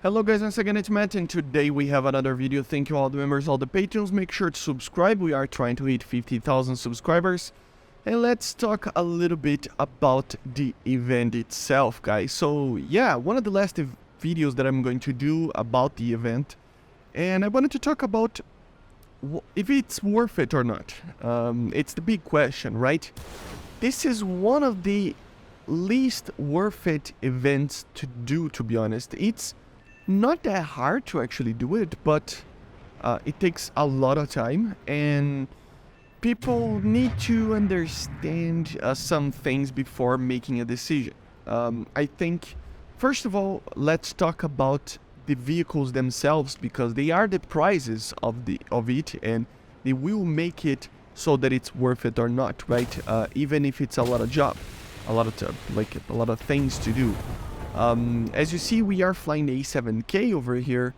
Hello guys, once again it's Matt, and today we have another video. Thank you all the members, all the patrons. Make sure to subscribe. We are trying to hit 50,000 subscribers. And let's talk a little bit about the event itself, guys. So yeah, one of the last videos that I'm going to do about the event. And I wanted to talk about if it's worth it or not. It's the big question, right? This is one of the least worth it events to do, to be honest. It's not that hard to actually do it, but it takes a lot of time, and people need to understand some things before making a decision. I think, first of all, let's talk about the vehicles themselves, because they are the prizes of it, and they will make it so that it's worth it or not, right? Even if it's a lot of job, a lot of things to do. As you see, we are flying the A7K over here,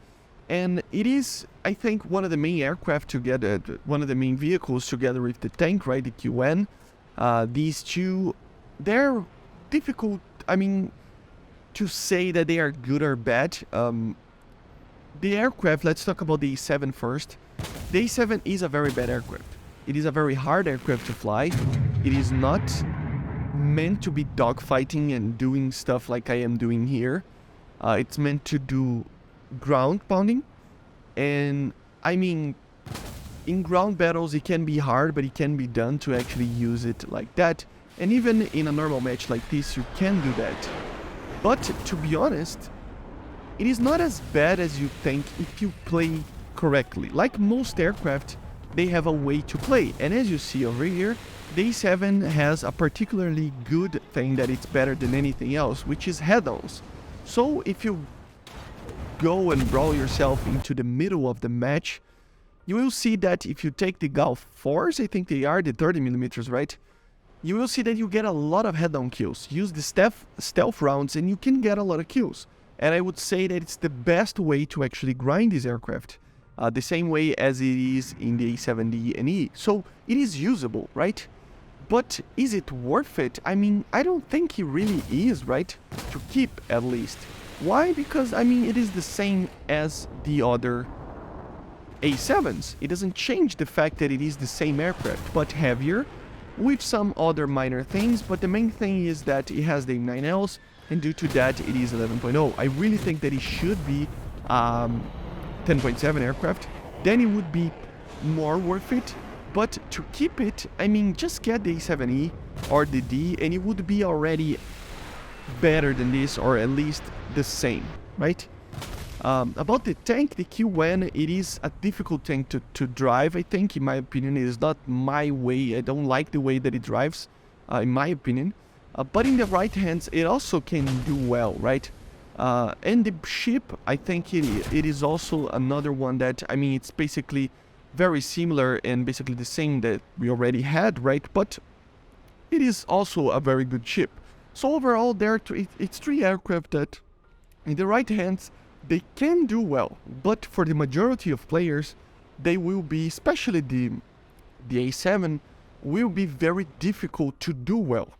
and it is, I think, one of the main aircraft together, one of the main vehicles together with the tank, right, the QN. These two, they're difficult, I mean, to say that they are good or bad. The aircraft, let's talk about the A7 first. The A7 is a very bad aircraft. It is a very hard aircraft to fly. It is not meant to be dogfighting and doing stuff like I am doing here. It's meant to do ground pounding, and I mean, in ground battles it can be hard, but it can be done to actually use it like that. And even in a normal match like this, you can do that. But to be honest, it is not as bad as you think if you play correctly. Like most aircraft, they have a way to play, and as you see over here, the A7 has a particularly good thing that it's better than anything else, which is head-ons. So if you go and brawl yourself into the middle of the match, you will see that if you take the Golf 4s, I think they are the 30mm, right? You will see that you get a lot of head-on kills. Use the stealth rounds and you can get a lot of kills. And I would say that it's the best way to actually grind this aircraft. The same way as it is in the A7D and E. So it is usable, right? But is it worth it? I mean, I don't think it really is, right? To keep, at least. Why? Because, I mean, it is the same as the other A7s. It doesn't change the fact that it is the same aircraft, but heavier, with some other minor things. But the main thing is that it has the 9Ls, and due to that, it is 11.0. I really think that it should be 10.7 aircraft. Then it would be more worth it. But to keep it, I mean, just get the A7E or the D, and it would be already better than this, or at least the same, right? About the tank, the QN, it is a difficult tank to drive, I think, in my opinion. It is not my way. I don't like the way that it drives, in my opinion. But in the right hands, it also can do well, right? And the ship, I think it is also another one that, I mean, it's basically very similar and basically the same that we already had, right? But it is also a very good ship. So overall, it's three aircraft that, in the right hands, they can do well. But for the majority of players, they will be, especially the A7, will be very difficult to do well,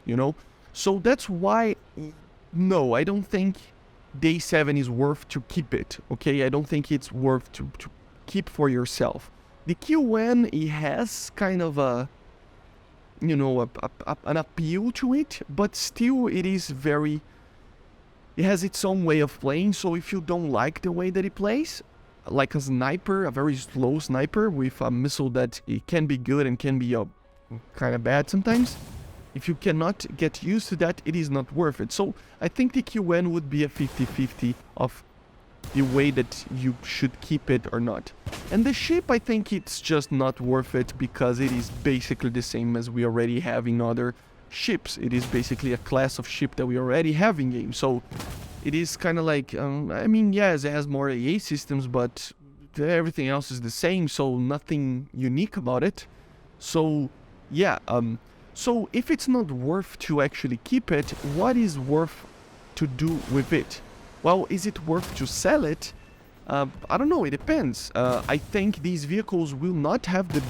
you know? So that's why, no, I don't think the A7 is worth to keep it, okay? I don't think it's worth to keep for yourself. The QN, it has kind of a, you know, an appeal to it, but still it is very, it has its own way of playing. So if you don't like the way that it plays, like a sniper, a very slow sniper with a missile that it can be good and can be kind of bad sometimes, if you cannot get used to that, it is not worth it. So I think the QN would be a 50-50 of the way that you should keep it or not. And the ship, I think it's just not worth it, because it is basically the same as we already have in other ships. It is basically a class of ship that we already have in game. So it is kind of like, I mean, yes, it has more AA systems, but everything else is the same, so nothing unique about it. So yeah, so if it's not worth to actually keep it, what is worth to do with it? Well, is it worth to sell it? I don't know, it depends. I think these vehicles will not have the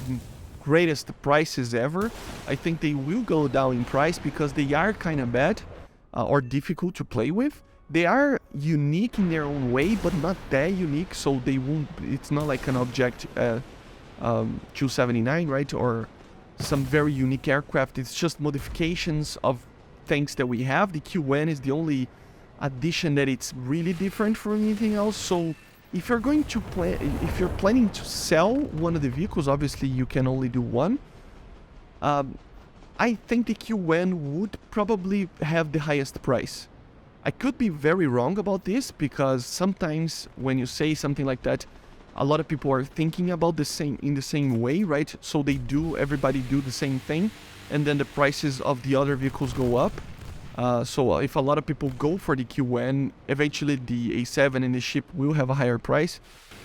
greatest prices ever. I think they will go down in price because they are kind of bad or difficult to play with. They are unique in their own way, but not that unique, so they won't, it's not like an object 279, right, or some very unique aircraft. It's just modifications of things that we have. The QN is the only addition that it's really different from anything else. So if you're going to if you're planning to sell one of the vehicles, obviously you can only do one. I think the QN would probably have the highest price. I could be very wrong about this, because sometimes when you say something like that, a lot of people are thinking about in the same way, right? So everybody do the same thing, and then the prices of the other vehicles go up. So if a lot of people go for the QN, eventually the A7 and the ship will have a higher price.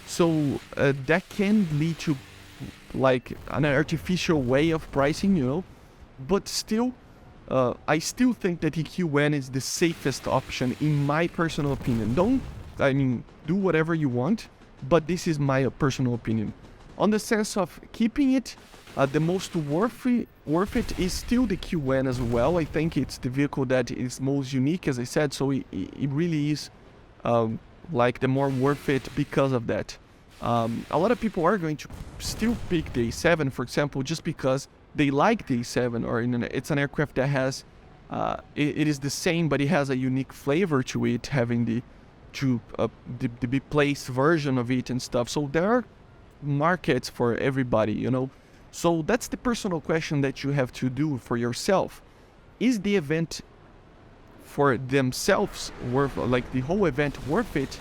So that can lead to like an artificial way of pricing, you know. But still, I still think that the QN is the safest option in my personal opinion. Do whatever you want, but this is my personal opinion. On the sense of keeping it, the most worth it is still the QN as well. I think it's the vehicle that is most unique, as I said, so it really is like the more worth it because of that. A lot of people are going to still pick the A7, for example, just because they like the A7, or it's an aircraft that has, it is the same, but it has a unique flavor to it, having the be-placed version of it and stuff. So there are markets for everybody, you know. So that's the personal question that you have to do for yourself. Is the event for themselves worth, like the whole event, worth it?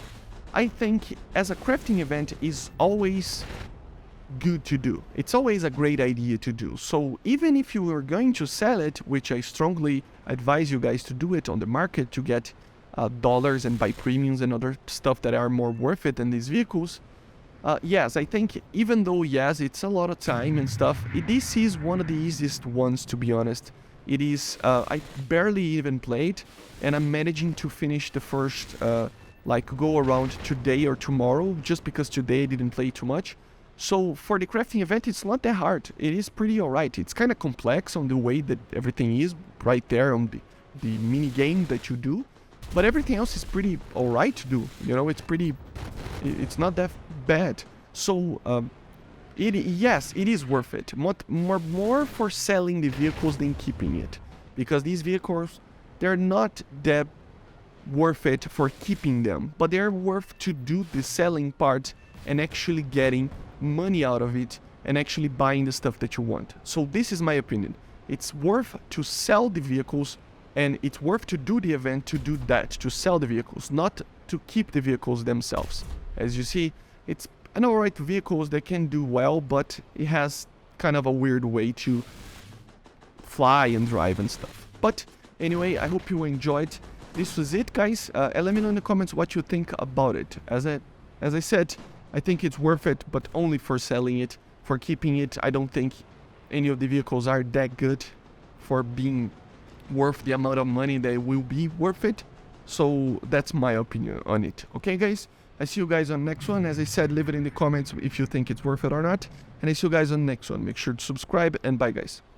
I think as a crafting event is always good to do. It's always a great idea to do. So even if you are going to sell it, which I strongly advise you guys to do it on the market to get dollars and buy premiums and other stuff that are more worth it than these vehicles, yes, I think even though, yes, it's a lot of time and stuff, this is one of the easiest ones, to be honest. It is, I barely even played, and I'm managing to finish the first like go around today or tomorrow, just because today I didn't play too much. So for the crafting event, it's not that hard. It is pretty alright. It's kind of complex on the way that everything is right there on the mini game that you do, but everything else is pretty alright to do. You know, it's not that bad. So yes, it is worth it. More for selling the vehicles than keeping it, because these vehicles, they're not that worth it for keeping them, but they're worth to do the selling part and actually getting money out of it and actually buying the stuff that you want. So this is my opinion. It's worth to sell the vehicles, and it's worth to do the event to do that, to sell the vehicles, not to keep the vehicles themselves. As you see, it's an alright vehicles that can do well, but it has kind of a weird way to fly and drive and stuff. But anyway, I hope you enjoyed. This was it, guys. Let me know in the comments what you think about it. As I said, I think it's worth it, but only for selling it. For keeping it, I don't think any of the vehicles are that good for being worth the amount of money that will be worth it. So that's my opinion on it. Okay, guys? I see you guys on the next one. As I said, leave it in the comments if you think it's worth it or not. And I see you guys on the next one. Make sure to subscribe, and bye, guys.